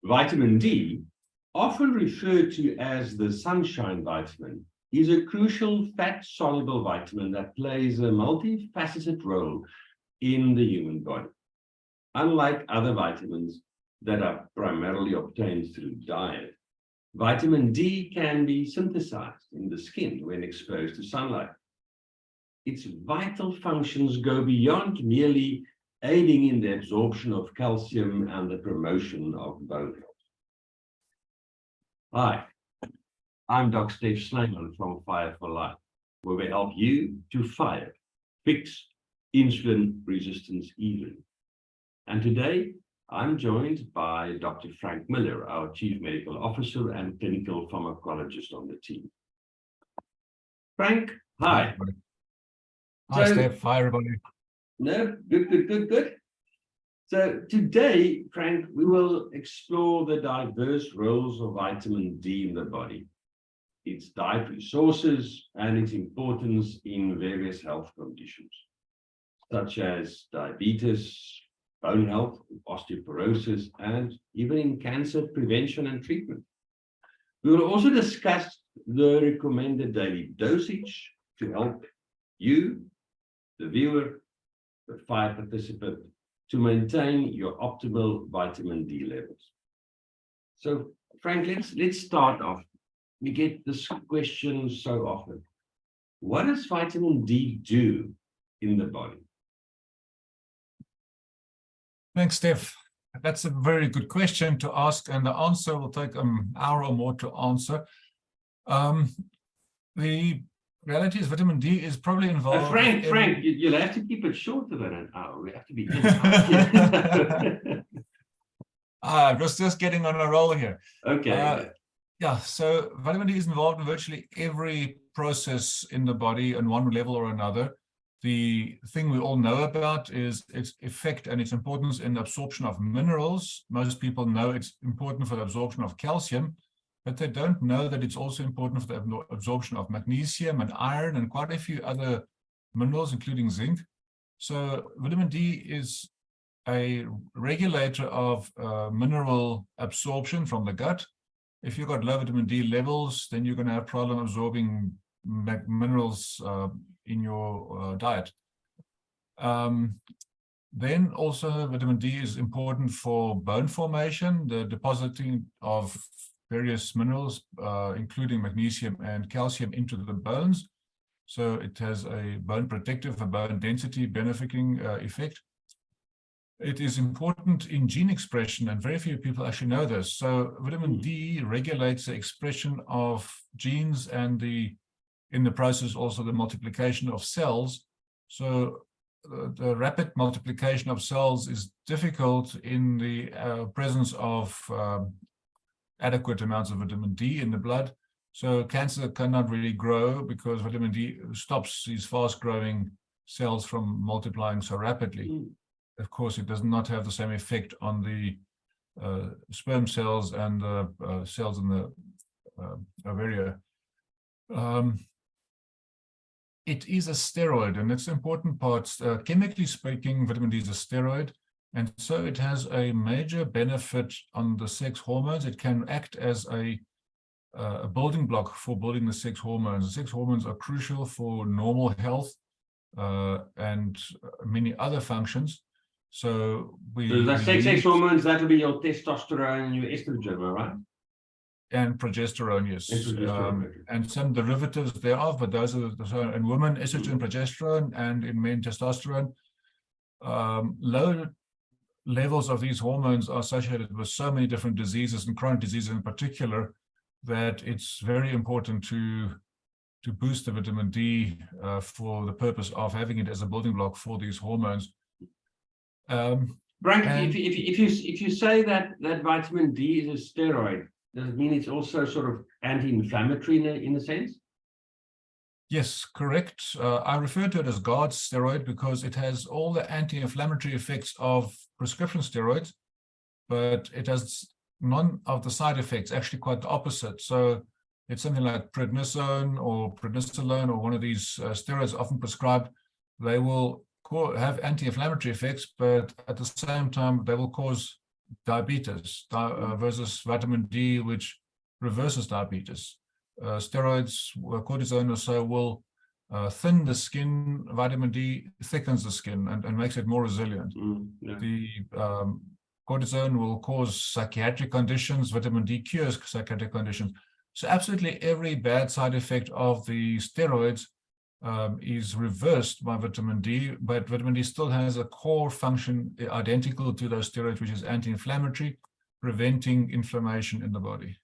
Vitamin D, often referred to as the sunshine vitamin, is a crucial fat-soluble vitamin that plays a multifaceted role in the human body. Unlike other vitamins that are primarily obtained through diet, vitamin D can be synthesized in the skin when exposed to sunlight. Its vital functions go beyond merely aiding in the absorption of calcium and the promotion of bone health. Hi, I'm Dr. Stef Snyman from Fire for Life, where we help you to fix insulin resistance easily. And today, I'm joined by Dr. Frank Muller, our Chief Medical Officer and Clinical Pharmacologist on the team. Frank, hi. Hi, Steph. Hi, everybody. No, good. So today, Frank, we will explore the diverse roles of vitamin D in the body, its dietary sources, and its importance in various health conditions, such as diabetes, bone health, osteoporosis, and even in cancer prevention and treatment. We will also discuss the recommended daily dosage to help you, the viewer, the fire participant, to maintain your optimal vitamin D levels. So, Frank, let's start off. We get this question so often. What does vitamin D do in the body? Thanks, Steph. That's a very good question to ask, and the answer will take an hour or more to answer. The reality is vitamin D is probably involved. Frank, you'll have to keep it shorter than an hour. We have to be. Just getting on a roll here. Okay. Yeah, so vitamin D is involved in virtually every process in the body on one level or another. The thing we all know about is its effect and its importance in the absorption of minerals. Most people know it's important for the absorption of calcium, but they don't know that it's also important for the absorption of magnesium and iron and quite a few other minerals, including zinc. So vitamin D is a regulator of mineral absorption from the gut. If you've got low vitamin D levels, then you're going to have problem absorbing minerals in your diet. Then also vitamin D is important for bone formation, the depositing of various minerals, including magnesium and calcium, into the bones. So it has a bone protective, a bone density benefiting effect. It is important in gene expression, and very few people actually know this. So vitamin D regulates the expression of genes and in the process also the multiplication of cells. So the rapid multiplication of cells is difficult in the presence of adequate amounts of vitamin D in the blood. So cancer cannot really grow because vitamin D stops these fast-growing cells from multiplying so rapidly. Of course, it does not have the same effect on the sperm cells and the cells in the ovaria. It is a steroid, and it's an important part. Chemically speaking, vitamin D is a steroid, and so it has a major benefit on the sex hormones. It can act as a building block for building the sex hormones. The sex hormones are crucial for normal health and many other functions. So the sex hormones, that'll be your testosterone and your estrogen, right? And progesterone, yes. And some derivatives thereof, but those are in women, estrogen, progesterone, and in men, testosterone. Low levels of these hormones are associated with so many different diseases, and chronic diseases in particular, that it's very important to boost the vitamin D for the purpose of having it as a building block for these hormones. Frank, if you say that vitamin D is a steroid, does it mean it's also sort of anti-inflammatory in a sense? Yes, correct. I refer to it as God's steroid because it has all the anti-inflammatory effects of prescription steroids, but it has none of the side effects, actually quite the opposite. So it's something like prednisone or prednisolone or one of these steroids often prescribed. They will have anti-inflammatory effects, but at the same time, they will cause diabetes versus vitamin D, which reverses diabetes. Steroids, cortisone or so, will thin the skin. Vitamin D thickens the skin and makes it more resilient. Yeah. The cortisone will cause psychiatric conditions. Vitamin D cures psychiatric conditions. So absolutely every bad side effect of the steroids is reversed by vitamin D, but vitamin D still has a core function identical to those steroids, which is anti-inflammatory, preventing inflammation in the body.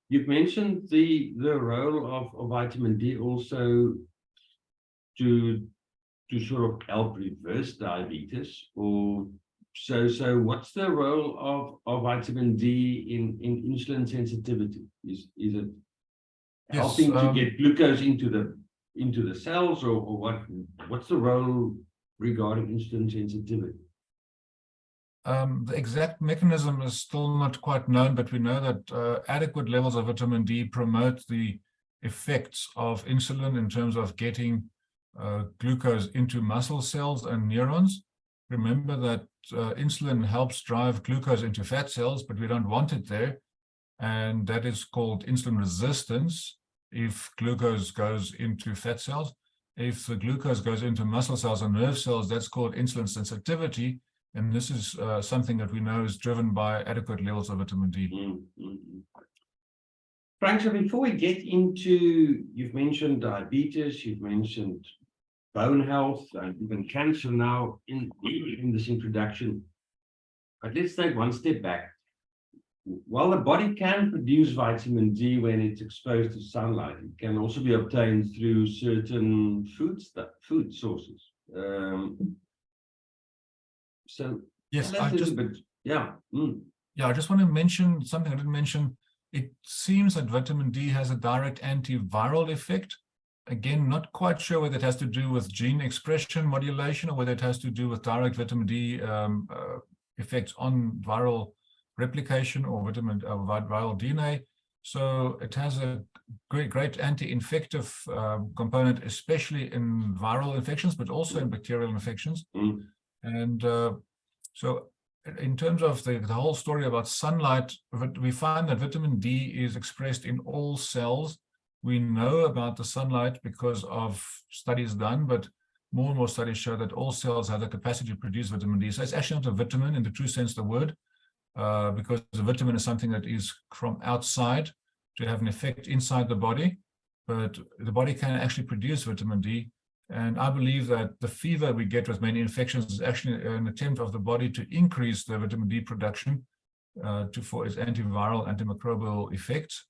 You've mentioned the role of vitamin D also to sort of help reverse diabetes, or so what's the role of vitamin D in insulin sensitivity? Is it helping to get glucose into the cells, or what's the role regarding insulin sensitivity? The exact mechanism is still not quite known, but we know that adequate levels of vitamin D promote the effects of insulin in terms of getting glucose into muscle cells and neurons. Remember that insulin helps drive glucose into fat cells, but we don't want it there. And that is called insulin resistance if glucose goes into fat cells. If the glucose goes into muscle cells and nerve cells, that's called insulin sensitivity. And this is something that we know is driven by adequate levels of vitamin D. Frank, so before we get into, you've mentioned diabetes, you've mentioned bone health, and even cancer now in this introduction. But let's take one step back. While the body can produce vitamin D when it's exposed to sunlight, it can also be obtained through certain food sources. So yes, I just want to mention something I didn't mention. It seems that vitamin D has a direct antiviral effect. Again, not quite sure whether it has to do with gene expression modulation or whether it has to do with direct vitamin D effects on viral replication or viral DNA. So it has a great anti-infective component, especially in viral infections, but also in bacterial infections. And so in terms of the whole story about sunlight, we find that vitamin D is expressed in all cells. We know about the sunlight because of studies done, but more and more studies show that all cells have the capacity to produce vitamin D. So it's actually not a vitamin in the true sense of the word, because a vitamin is something that is from outside to have an effect inside the body, but the body can actually produce vitamin D. And I believe that the fever we get with many infections is actually an attempt of the body to increase the vitamin D production for its antiviral, antimicrobial effects.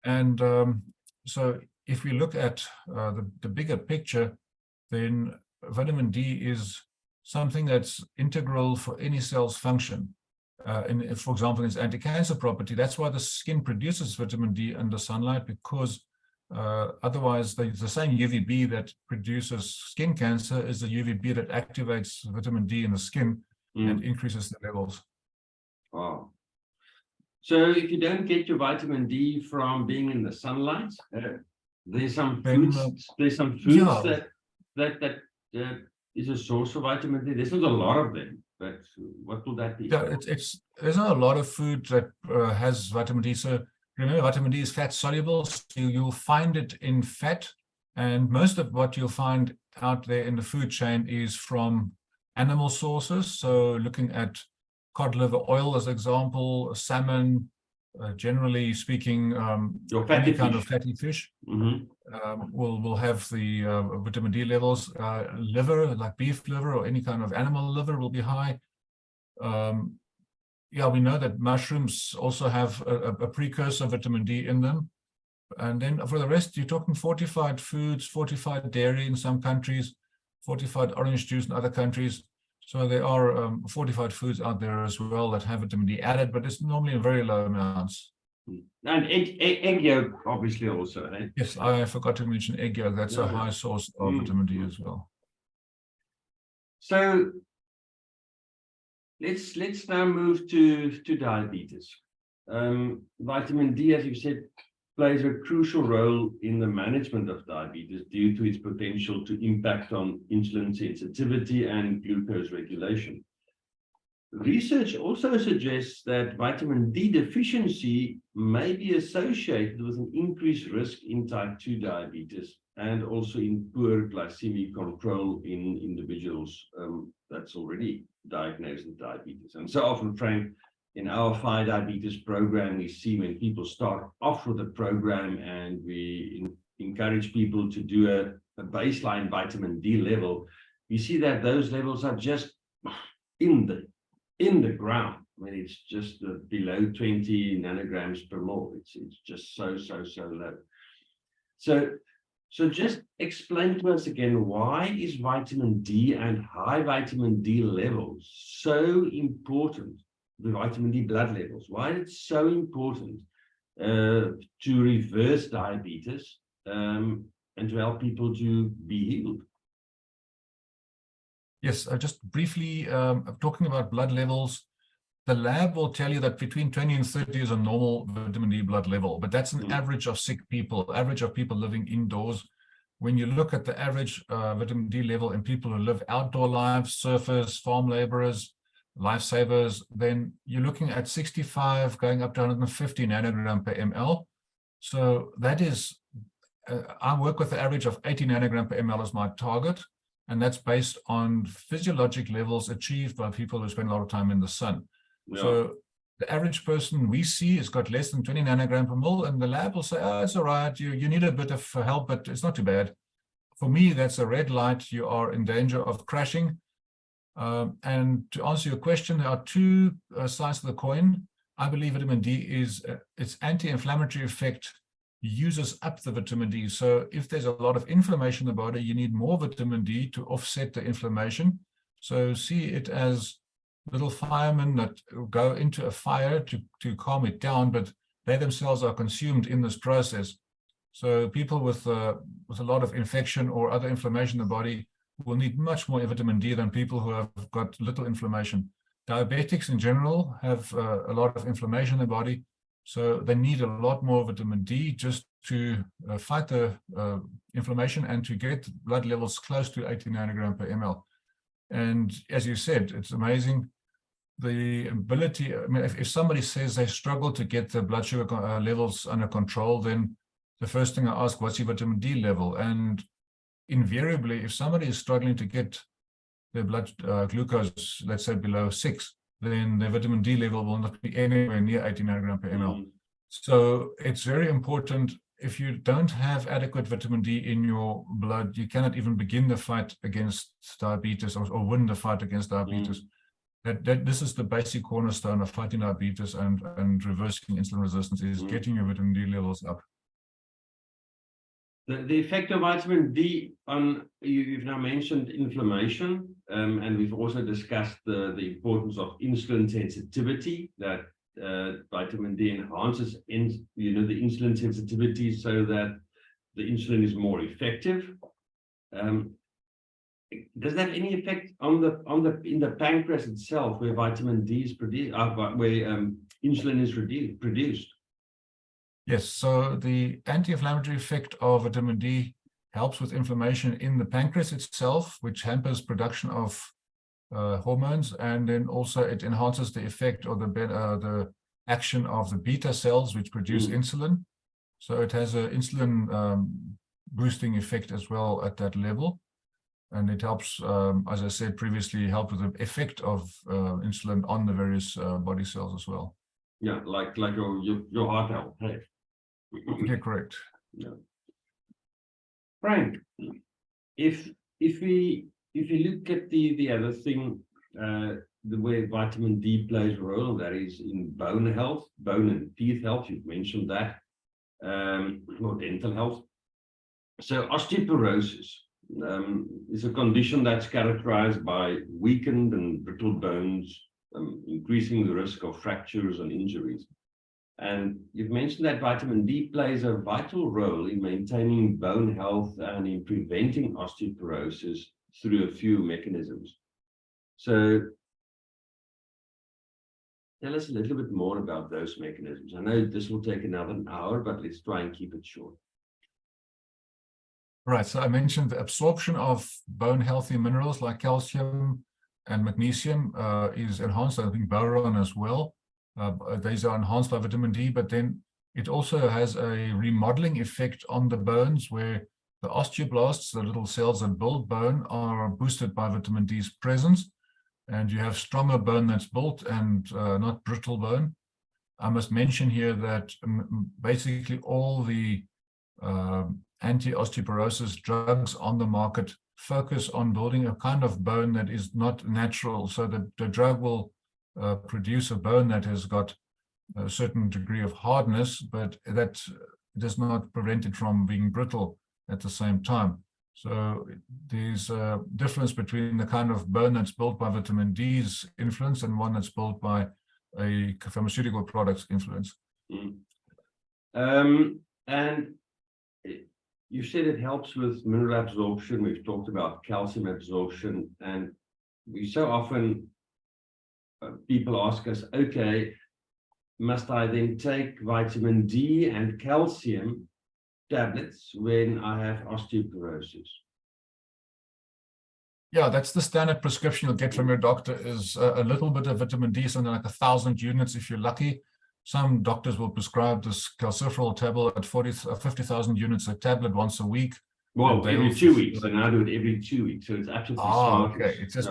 And so if we look at the bigger picture, then vitamin D is something that's integral for any cell's function. For example, in its anti-cancer property, that's why the skin produces vitamin D under sunlight, because otherwise the same UVB that produces skin cancer is the UVB that activates vitamin D in the skin and increases the levels. Wow. So if you don't get your vitamin D from being in the sunlight, there's some foods that is a source of vitamin D. There's not a lot of them, but what will that be? Yeah, there's not a lot of food that has vitamin D. So remember, vitamin D is fat soluble, so you'll find it in fat, and most of what you'll find out there in the food chain is from animal sources. So looking at cod liver oil as an example, salmon, generally speaking, any kind of fatty fish will have the vitamin D levels. Liver, like beef liver or any kind of animal liver, will be high. Yeah, we know that mushrooms also have a precursor vitamin D in them. And then for the rest, you're talking fortified foods, fortified dairy in some countries, fortified orange juice in other countries. So there are fortified foods out there as well that have vitamin D added, but it's normally in very low amounts. And egg yolk, obviously, also. Eh? Yes, I forgot to mention egg yolk. That's a high source of vitamin D as well. So let's now move to diabetes. Vitamin D, as you said, plays a crucial role in the management of diabetes due to its potential to impact on insulin sensitivity and glucose regulation. research also suggests that vitamin D deficiency may be associated with an increased risk in type 2 diabetes and also in poor glycemic control in individuals that's already diagnosed with diabetes. And so often, Frank, in our Fight Diabetes program, we see when people start off with the program and we encourage people to do a baseline vitamin D level, you see that those levels are just in the ground. I mean, it's just below 20 nanograms per mole. It's just so low. So just explain to us again, why is vitamin D and high vitamin D levels so important, the vitamin D blood levels? Why is it so important to reverse diabetes and to help people to be healed? Yes, just briefly talking about blood levels. The lab will tell you that between 20 and 30 is a normal vitamin D blood level, but that's an average of sick people, average of people living indoors. When you look at the average vitamin D level in people who live outdoor lives, surfers, farm laborers, lifesavers, then you're looking at 65 going up to 150 nanogram per ml. So that is, I work with the average of 80 nanogram per ml as my target. And that's based on physiologic levels achieved by people who spend a lot of time in the sun. Yeah. So the average person we see has got less than 20 nanogram per ml, and the lab will say, oh, it's all right, you need a bit of help, but it's not too bad. For me, that's a red light. You are in danger of crashing. And to answer your question, there are two sides of the coin. I believe vitamin D is its anti-inflammatory effect uses up the vitamin D. So if there's a lot of inflammation in the body, you need more vitamin D to offset the inflammation. So see it as little firemen that go into a fire to calm it down, but they themselves are consumed in this process. So people with a lot of infection or other inflammation in the body will need much more vitamin D than people who have got little inflammation. Diabetics in general have a lot of inflammation in the body, so they need a lot more vitamin D just to fight the inflammation and to get blood levels close to 80 nanogram per ml. And as you said, it's amazing the ability. I mean, if somebody says they struggle to get the blood sugar levels under control, then the first thing I ask, what's your vitamin D level? And invariably, if somebody is struggling to get their blood glucose, let's say below 6, then their vitamin D level will not be anywhere near 80 nanogram per ml. So it's very important. If you don't have adequate vitamin D in your blood, you cannot even begin the fight against diabetes or win the fight against diabetes. This is the basic cornerstone of fighting diabetes and reversing insulin resistance is getting your vitamin D levels up. The effect of vitamin D on, you've now mentioned inflammation, and we've also discussed the importance of insulin sensitivity, that vitamin D enhances the insulin sensitivity so that the insulin is more effective. Does that have any effect on in the pancreas itself, where vitamin D is produced, where insulin is produced? Yes, so the anti-inflammatory effect of vitamin D helps with inflammation in the pancreas itself, which hampers production of hormones, and then also it enhances the effect or the action of the beta cells, which produce insulin. So it has an insulin boosting effect as well at that level, and it helps, as I said previously, help with the effect of insulin on the various body cells as well. Yeah, like your heart health. Hey. Yeah, correct. Yeah. Frank, if we look at the other thing, the way vitamin D plays a role, that is in bone health, bone and teeth health, you've mentioned that, or dental health. So osteoporosis is a condition that's characterized by weakened and brittle bones, increasing the risk of fractures and injuries. And you've mentioned that vitamin D plays a vital role in maintaining bone health and in preventing osteoporosis through a few mechanisms. So tell us a little bit more about those mechanisms. I know this will take another hour, but let's try and keep it short. Right, so I mentioned the absorption of bone healthy minerals like calcium, and magnesium is enhanced. I think boron as well. These are enhanced by vitamin D, but then it also has a remodeling effect on the bones where the osteoblasts, the little cells that build bone, are boosted by vitamin D's presence. And you have stronger bone that's built and not brittle bone. I must mention here that basically all the anti-osteoporosis drugs on the market focus on building a kind of bone that is not natural, so that the drug will produce a bone that has got a certain degree of hardness, but that does not prevent it from being brittle at the same time. So there's a difference between the kind of bone that's built by vitamin D's influence and one that's built by a pharmaceutical product's influence. And you said it helps with mineral absorption. We've talked about calcium absorption, and we so often people ask us, okay, must I then take vitamin D and calcium tablets when I have osteoporosis? Yeah, that's the standard prescription you'll get from your doctor is a little bit of vitamin D, something like 1,000 units if you're lucky. Some doctors will prescribe this calciferol tablet at 50,000 units a tablet once a week. Well, every 2 weeks, and I do it every 2 weeks, so it's absolutely smart. Okay. It's just,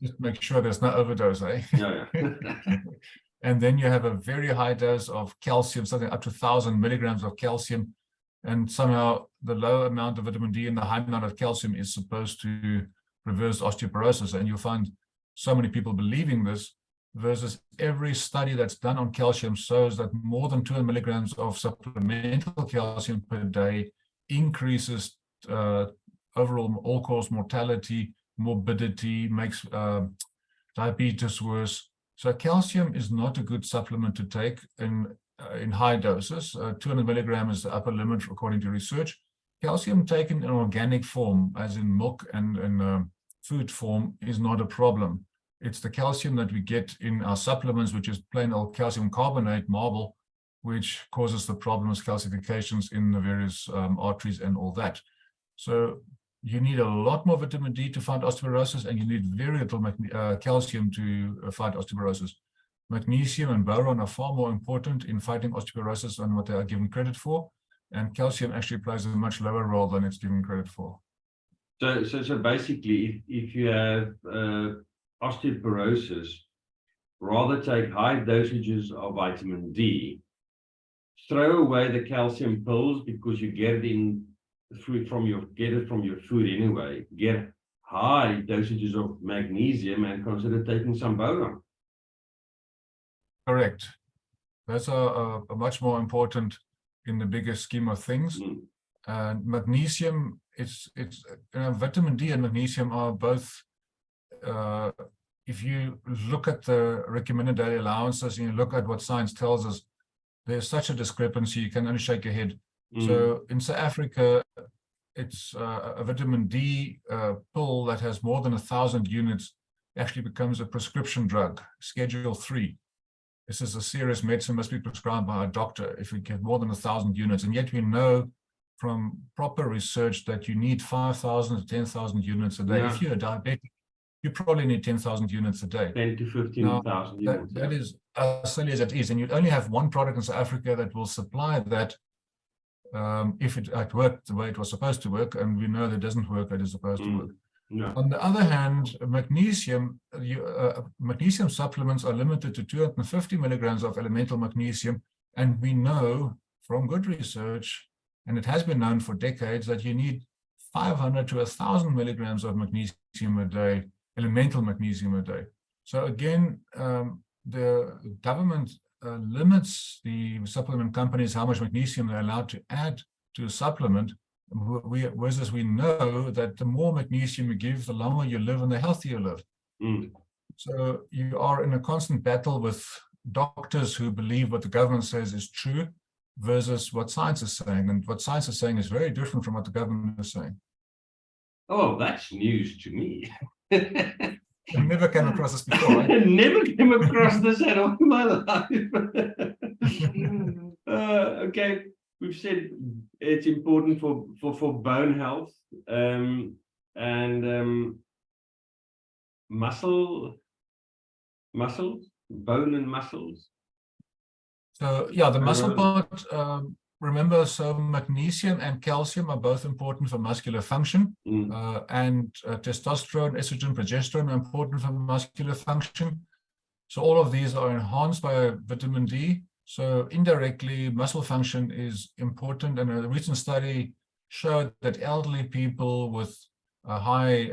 just make sure there's no overdose, eh? Yeah. And then you have a very high dose of calcium, something up to 1,000 milligrams of calcium. And somehow the low amount of vitamin D and the high amount of calcium is supposed to reverse osteoporosis. And you'll find so many people believing this, versus every study that's done on calcium shows that more than 200 milligrams of supplemental calcium per day increases overall all-cause mortality, morbidity, makes diabetes worse. So calcium is not a good supplement to take in high doses. 200 milligrams is the upper limit according to research. Calcium taken in organic form, as in milk and food form, is not a problem. It's the calcium that we get in our supplements, which is plain old calcium carbonate, marble, which causes the problems, calcifications in the various arteries and all that. So you need a lot more vitamin D to fight osteoporosis, and you need very little calcium to fight osteoporosis. Magnesium and boron are far more important in fighting osteoporosis than what they are given credit for, and calcium actually plays a much lower role than it's given credit for. So basically, if you have osteoporosis, rather take high dosages of vitamin D, throw away the calcium pills because you get it in food from your food anyway, get high dosages of magnesium and consider taking some boron. Correct. That's a much more important in the bigger scheme of things. And magnesium, vitamin D and magnesium are both, if you look at the recommended daily allowances and you look at what science tells us, there's such a discrepancy, you can only shake your head. So in South Africa, it's a vitamin D pill that has more than 1,000 units actually becomes a prescription drug, Schedule 3. This is a serious medicine, must be prescribed by a doctor if we get more than 1,000 units. And yet we know from proper research that you need 5,000 to 10,000 units a day. Yeah. If you're a diabetic, you probably need 10,000 units a day. 10 to 15,000 units. That is as silly as it is. And you only have one product in South Africa that will supply that if it had worked the way it was supposed to work, and we know that it doesn't work as it's supposed to work. No. On the other hand, magnesium supplements are limited to 250 milligrams of elemental magnesium, and we know from good research, and it has been known for decades, that you need 500 to 1,000 milligrams of magnesium a day, elemental magnesium a day. So again, the government limits the supplement companies how much magnesium they're allowed to add to a supplement, whereas we know that the more magnesium you give, the longer you live and the healthier you live. So you are in a constant battle with doctors who believe what the government says is true versus what science is saying. And what science is saying is very different from what the government is saying. Oh, that's news to me. I never came across this before. Right? I never came across this at all in my life. Okay, we've said it's important for bone health, and muscles, bone and muscles. So yeah, the muscle Um, part, remember, so magnesium and calcium are both important for muscular function, and testosterone, estrogen, progesterone are important for muscular function. So all of these are enhanced by vitamin D. So indirectly, muscle function is important. And a recent study showed that elderly people with high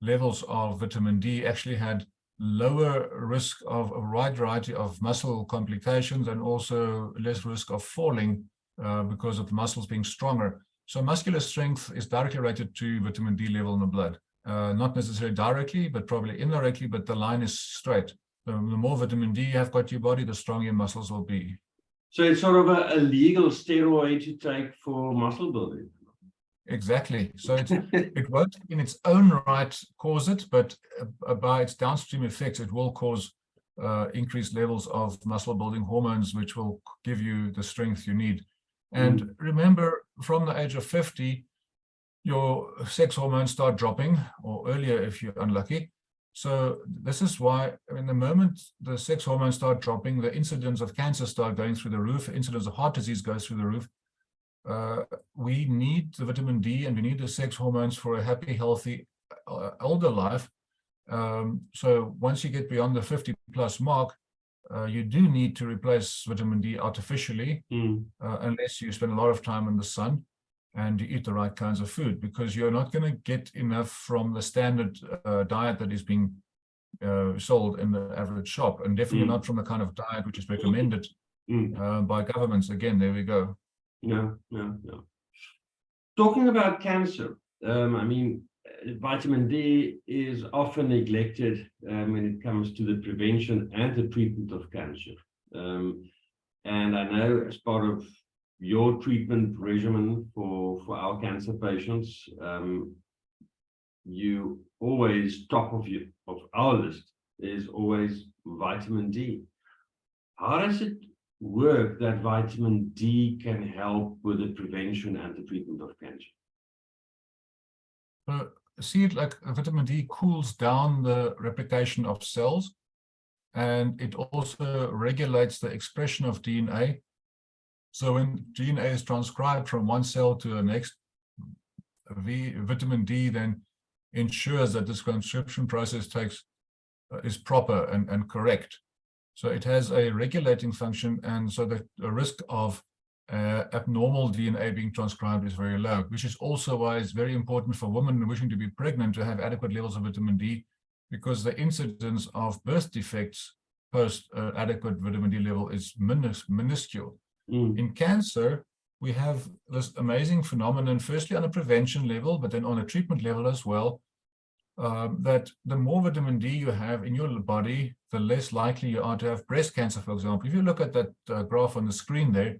levels of vitamin D actually had lower risk of a wide variety of muscle complications and also less risk of falling because of the muscles being stronger. So muscular strength is directly related to vitamin D level in the blood. Not necessarily directly, but probably indirectly, but the line is straight. The more vitamin D you have got in your body, the stronger your muscles will be. So it's sort of a legal steroid to take for muscle building. Exactly. So it won't in its own right cause it, but by its downstream effects, it will cause increased levels of muscle building hormones, which will give you the strength you need. And remember, from the age of 50, your sex hormones start dropping, or earlier if you're unlucky. So this is why, I mean, the moment the sex hormones start dropping, the incidence of cancer start going through the roof, the incidence of heart disease goes through the roof. We need the vitamin D and we need the sex hormones for a happy, healthy, older life. So once you get beyond the 50+ mark, you do need to replace vitamin D artificially, unless you spend a lot of time in the sun and you eat the right kinds of food, because you're not going to get enough from the standard diet that is being sold in the average shop, and definitely not from the kind of diet which is recommended by governments. Again, there we go. No. Talking about cancer, I mean, vitamin D is often neglected when it comes to the prevention and the treatment of cancer. And I know as part of your treatment regimen for our cancer patients, you always top of our list is always vitamin D. How does it work that vitamin D can help with the prevention and the treatment of cancer? See it like vitamin D cools down the replication of cells, and it also regulates the expression of DNA. So when DNA is transcribed from one cell to the next, vitamin D then ensures that this transcription process is proper and correct. So it has a regulating function, and so the risk of abnormal DNA being transcribed is very low, which is also why it's very important for women wishing to be pregnant to have adequate levels of vitamin D, because the incidence of birth defects post adequate vitamin D level is minuscule. In cancer, we have this amazing phenomenon, firstly on a prevention level, but then on a treatment level as well, that the more vitamin D you have in your body, the less likely you are to have breast cancer, for example. If you look at that graph on the screen there,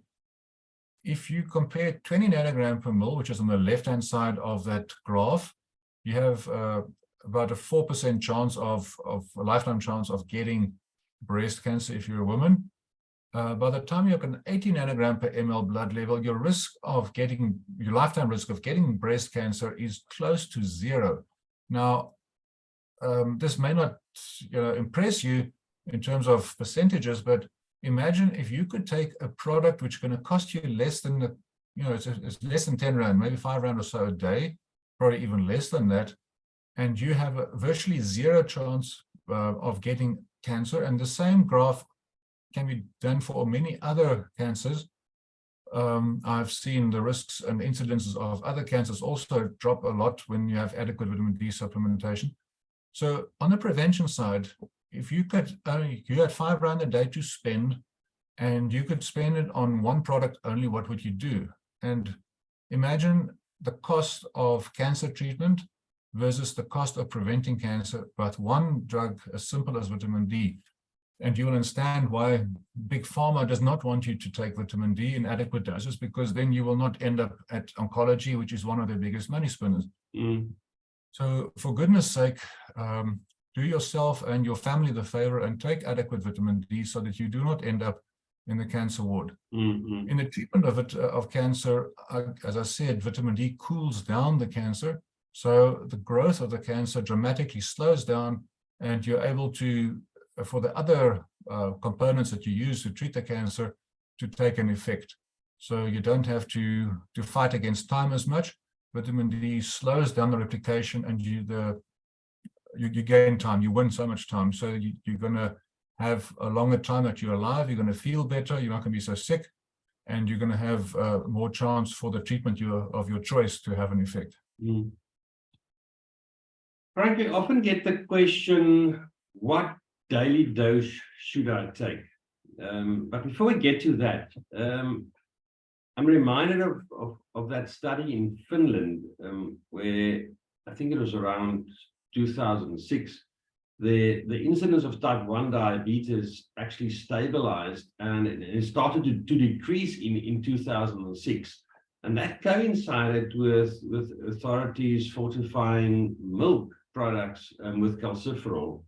if you compare 20 nanogram per mil, which is on the left-hand side of that graph, you have about a 4% chance of a lifetime chance of getting breast cancer if you're a woman. By the time you're at an 80 nanogram per ml blood level, your lifetime risk of getting breast cancer is close to zero. Now, this may not impress you in terms of percentages, but imagine if you could take a product which is going to cost you less than it's less than 10 Rand, maybe 5 Rand or so a day, probably even less than that, and you have a virtually zero chance of getting cancer. And the same graph can be done for many other cancers. I've seen the risks and incidences of other cancers also drop a lot when you have adequate vitamin D supplementation. So on the prevention side, if you had 5 Rand a day to spend, and you could spend it on one product only, what would you do? And imagine the cost of cancer treatment versus the cost of preventing cancer, but one drug as simple as vitamin D. And you will understand why Big Pharma does not want you to take vitamin D in adequate doses, because then you will not end up at oncology, which is one of their biggest money spinners. So for goodness sake, do yourself and your family the favor and take adequate vitamin D so that you do not end up in the cancer ward. In the treatment of cancer, as I said, vitamin D cools down the cancer. So the growth of the cancer dramatically slows down, and you're able to, for the other components that you use to treat the cancer, to take an effect. So you don't have to fight against time as much. Vitamin D slows down the replication, and you gain time. You win so much time. So you're going to have a longer time that you're alive. You're going to feel better. You're not going to be so sick, and you're going to have more chance for the treatment of your choice to have an effect. Mm. Frank, I often get the question, what daily dose should I take? But before we get to that, I'm reminded of that study in Finland, where I think it was around 2006, the incidence of type 1 diabetes actually stabilized, and it started to decrease in 2006. And that coincided with authorities fortifying milk products with calciferol,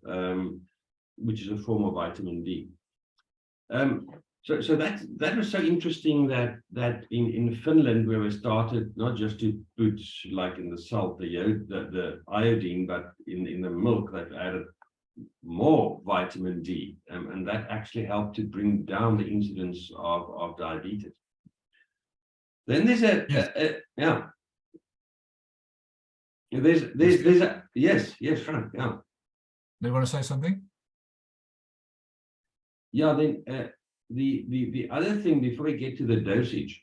which is a form of vitamin D. So that was so interesting that in Finland, where we started not just to put, like in the salt, the iodine, but in the milk, they've added more vitamin D, and that actually helped to bring down the incidence of diabetes. Then there's yes, Frank, yeah. Do you want to say something? Yeah, then the other thing before we get to the dosage,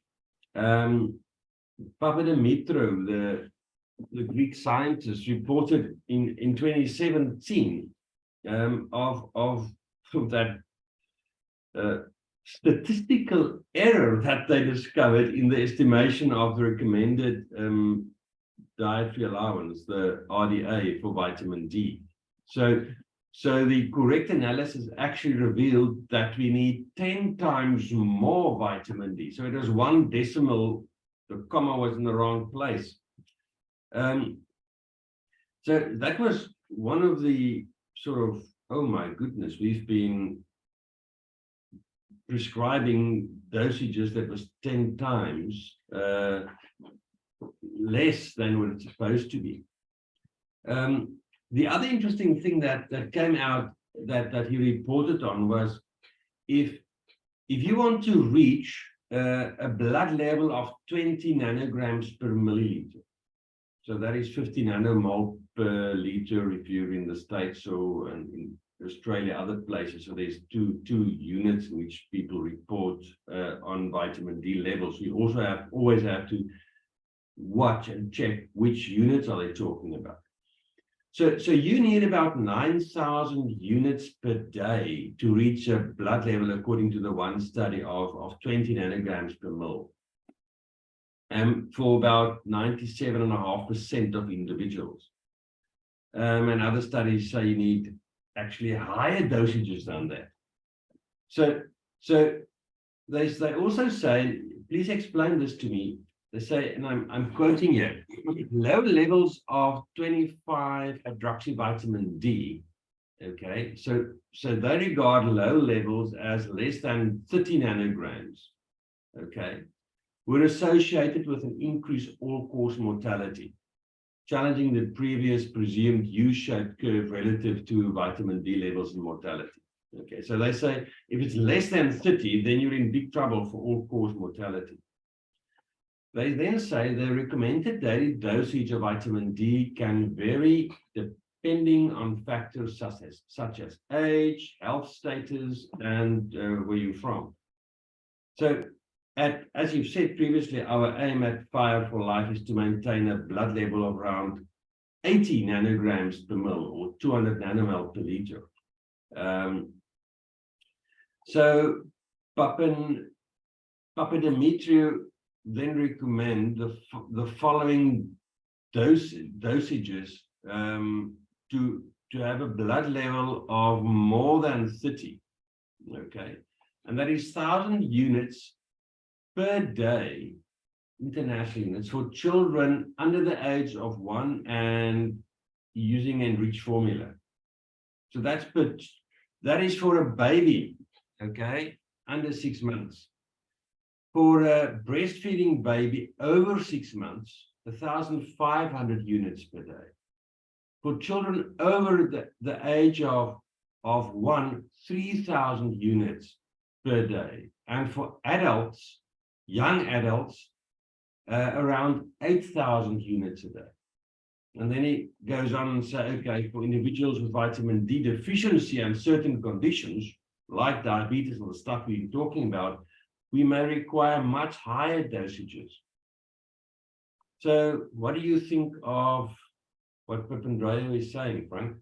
Papadimitrou, the Greek scientist, reported in 2017 of that statistical error that they discovered in the estimation of the recommended dietary allowance, the RDA, for vitamin D. So the correct analysis actually revealed that we need 10 times more vitamin D. So it was one decimal, the comma was in the wrong place. So that was one of the sort of, oh my goodness, we've been prescribing dosages that was 10 times less than what it's supposed to be. The other interesting thing that came out that he reported on was, if you want to reach a blood level of 20 nanograms per milliliter, so that is 50 nanomole per liter if you're in the States, or in Australia, other places. So there's two units in which people report on vitamin D levels. We also always have to watch and check which units are they talking about. So you need about 9,000 units per day to reach a blood level, according to the one study, of 20 nanograms per mil. For about 97.5% of individuals. And other studies say you need actually higher dosages than that. So they also say, please explain this to me. They say, and I'm quoting here, low levels of 25 hydroxyvitamin D, okay, so they regard low levels as less than 30 nanograms, okay, were associated with an increased all-cause mortality, challenging the previous presumed U-shaped curve relative to vitamin D levels and mortality. Okay, so they say if it's less than 30, then you're in big trouble for all-cause mortality. They then say the recommended daily dosage of vitamin D can vary depending on factors such as age, health status, and where you're from. So, as you've said previously, our aim at Fire for Life is to maintain a blood level of around 80 nanograms per mil, or 200 nanomole per liter. So Papadimitrou then recommend the following dosages to have a blood level of more than 30, okay, and that is 1,000 units per day, international units, for children under the age of 1 and using enriched formula. So that is for a baby, okay, under 6 months. For a breastfeeding baby over 6 months, 1,500 units per day. For children over the age of 1, 3,000 units per day. And for adults, young adults, around 8,000 units a day. And then he goes on and say, okay, for individuals with vitamin D deficiency and certain conditions, like diabetes or the stuff we've been talking about, we may require much higher dosages. So what do you think of what Papandreou is saying, Frank?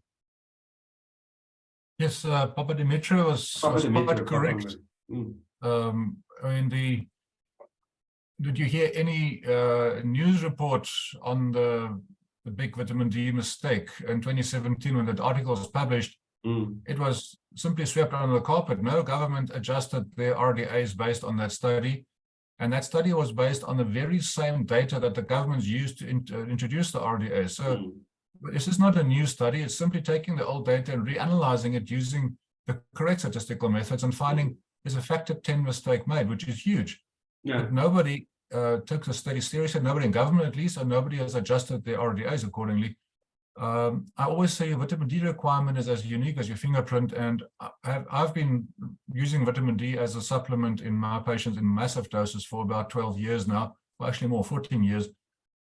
Yes, Papa Dimitri was quite correct. Did you hear any news reports on the big vitamin D mistake in 2017 when that article was published? It was simply swept under the carpet. No government adjusted their RDAs based on that study. And that study was based on the very same data that the governments used to introduce the RDA. So this is not a new study. It's simply taking the old data and reanalyzing it using the correct statistical methods and finding there's a factor 10 mistake made, which is huge. Yeah. But nobody took the study seriously, nobody in government at least, and nobody has adjusted their RDAs accordingly. I always say vitamin D requirement is as unique as your fingerprint, and I've been using vitamin D as a supplement in my patients in massive doses for about 12 years now, well, actually more, 14 years,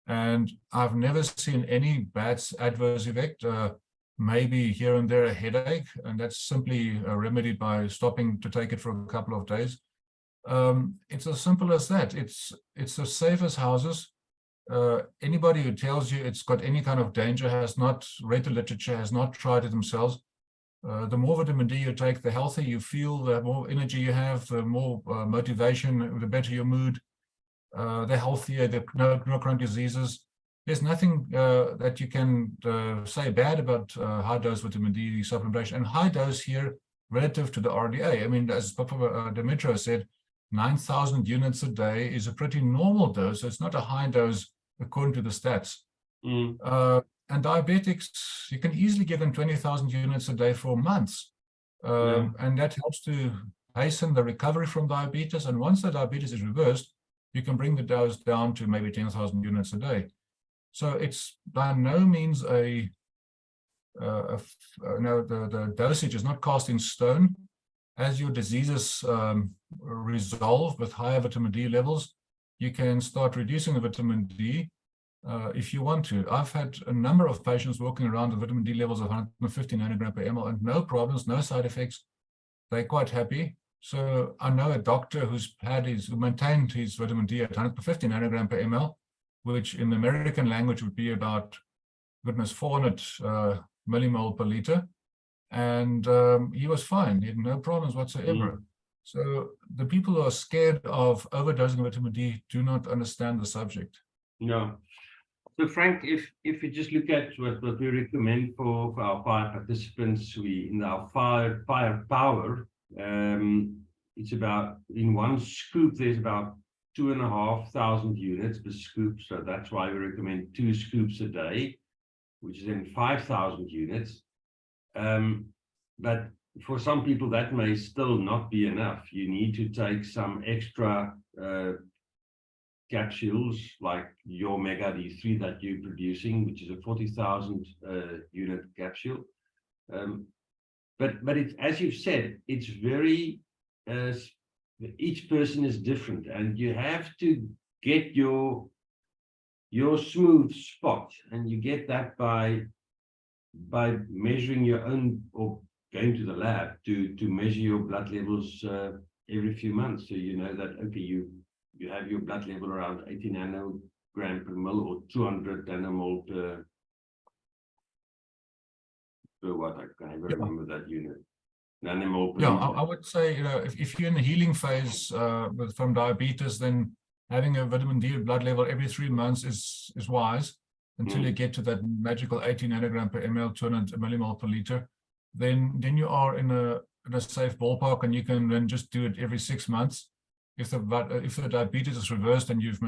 and I've never seen any bad adverse effect, maybe here and there a headache, and that's simply remedied by stopping to take it for a couple of days. It's as simple as that. It's as safe as houses. Anybody who tells you it's got any kind of danger has not read the literature, has not tried it themselves. The more vitamin D you take, the healthier you feel, the more energy you have, the more motivation, the better your mood, the healthier, no chronic diseases. There's nothing that you can say bad about high-dose vitamin D supplementation. And high dose here relative to the RDA. I mean, as Papa Dimitri said, 9,000 units a day is a pretty normal dose. So it's not a high dose according to the stats. And diabetics, you can easily give them 20,000 units a day for months. And that helps to hasten the recovery from diabetes. And once the diabetes is reversed, you can bring the dose down to maybe 10,000 units a day. So it's by no means the dosage is not cast in stone. As your diseases resolve with higher vitamin D levels, you can start reducing the vitamin D if you want to. I've had a number of patients walking around with vitamin D levels of 150 nanogram per ml and no problems, no side effects. They're quite happy. So I know a doctor who maintained his vitamin D at 150 nanogram per ml, which in the American language would be about, goodness, 400 millimole per liter. And he was fine. He had no problems whatsoever. So the people who are scared of overdosing vitamin D do not understand the subject. No. So Frank, if you just look at what we recommend for our 5 participants, in our firepower, it's about, in one scoop, there's about 2,500 units per scoop. So that's why we recommend 2 scoops a day, which is then 5,000 units. But for some people, that may still not be enough. You need to take some extra capsules like your Omega D3 that you're producing, which is a 40,000 unit capsule. But it's, as you've said, it's very, each person is different, and you have to get your smooth spot, and you get that by measuring your own, or going to the lab to measure your blood levels every few months. So you know that, okay, you have your blood level around 80 nanogram per mil or 200 nanomole per what, I can't even remember that unit. Nanomole per liter. I would say, if you're in the healing phase from diabetes, then having a vitamin D blood level every 3 months is wise until you get to that magical 80 nanogram per ml, 200 millimole per liter. Then you are in a safe ballpark, and you can then just do it every 6 months. If the diabetes is reversed and you've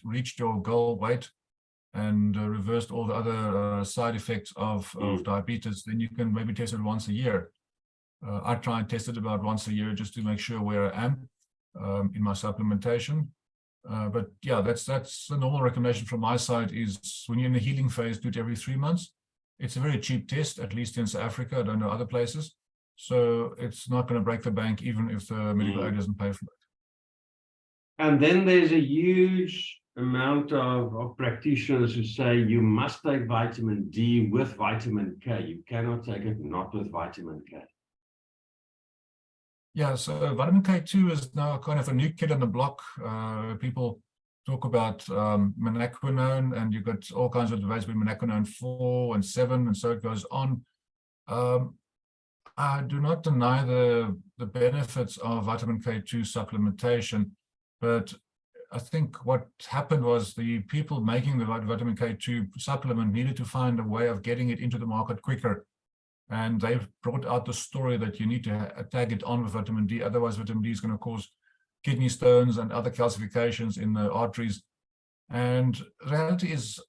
reached your goal weight and reversed all the other side effects of diabetes, then you can maybe test it once a year. I try and test it about once a year just to make sure where I am in my supplementation. But yeah, that's the normal recommendation from my side is when you're in the healing phase, do it every 3 months. It's a very cheap test, at least in South Africa. I don't know other places. So it's not going to break the bank, even if the medical aid doesn't pay for it. And then there's a huge amount of practitioners who say you must take vitamin D with vitamin K. You cannot take it not with vitamin K. Yeah, so vitamin K2 is now kind of a new kid on the block. People talk about menaquinone, and you've got all kinds of debates between menaquinone 4 and 7, and so it goes on. I do not deny the benefits of vitamin K2 supplementation, but I think what happened was the people making the vitamin K2 supplement needed to find a way of getting it into the market quicker. And they've brought out the story that you need to tag it on with vitamin D. Otherwise, vitamin D is going to cause kidney stones and other calcifications in the arteries. And the reality is,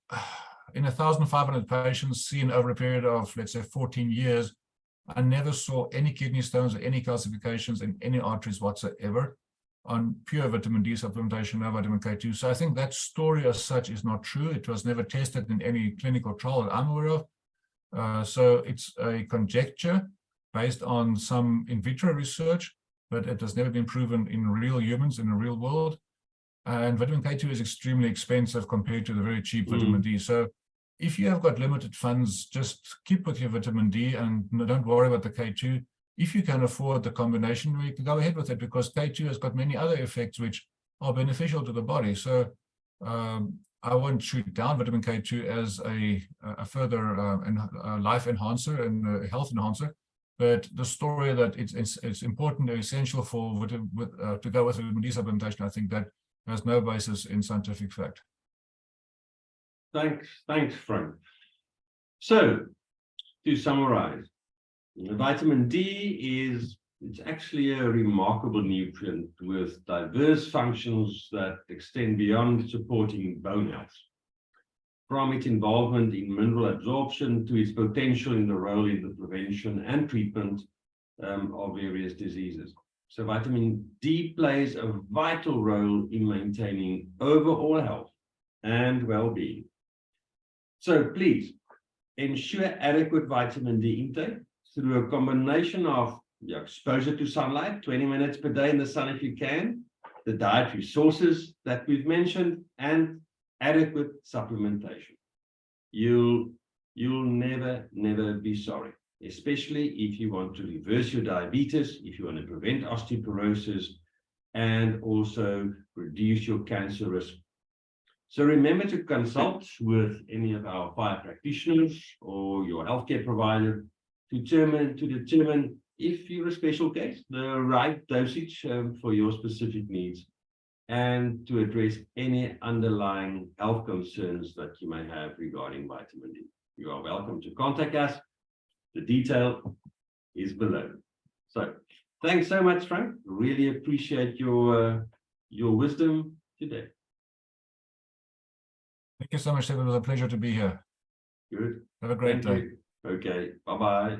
in 1,500 patients seen over a period of, let's say, 14 years, I never saw any kidney stones or any calcifications in any arteries whatsoever on pure vitamin D supplementation, no vitamin K2. So I think that story as such is not true. It was never tested in any clinical trial that I'm aware of. So it's a conjecture based on some in vitro research, but it has never been proven in real humans in the real world. And vitamin K2 is extremely expensive compared to the very cheap vitamin D. So if you have got limited funds, just keep with your vitamin D and don't worry about the K2. If you can afford the combination, we can go ahead with it, because K2 has got many other effects which are beneficial to the body. So I won't shoot down vitamin K2 as a further life enhancer and a health enhancer, but the story that it's important and essential for to go with vitamin D supplementation, I think that has no basis in scientific fact. Thanks, Frank. So, to summarize, vitamin D it's actually a remarkable nutrient with diverse functions that extend beyond supporting bone health. From its involvement in mineral absorption to its potential in the role in the prevention and treatment of various diseases. So vitamin D plays a vital role in maintaining overall health and well-being. So please ensure adequate vitamin D intake through a combination of exposure to sunlight, 20 minutes per day in the sun if you can, the dietary sources that we've mentioned, and adequate supplementation. You'll never be sorry, especially if you want to reverse your diabetes, if you want to prevent osteoporosis, and also reduce your cancer risk. So remember to consult with any of our 5 practitioners or your healthcare provider to determine if you're a special case, the right dosage for your specific needs, and to address any underlying health concerns that you may have regarding vitamin D. You are welcome to contact us. The detail is below. So thanks so much, Frank. Really appreciate your wisdom today. Thank you so much, Stef. It was a pleasure to be here. Good. Have a great day. Okay. Bye-bye.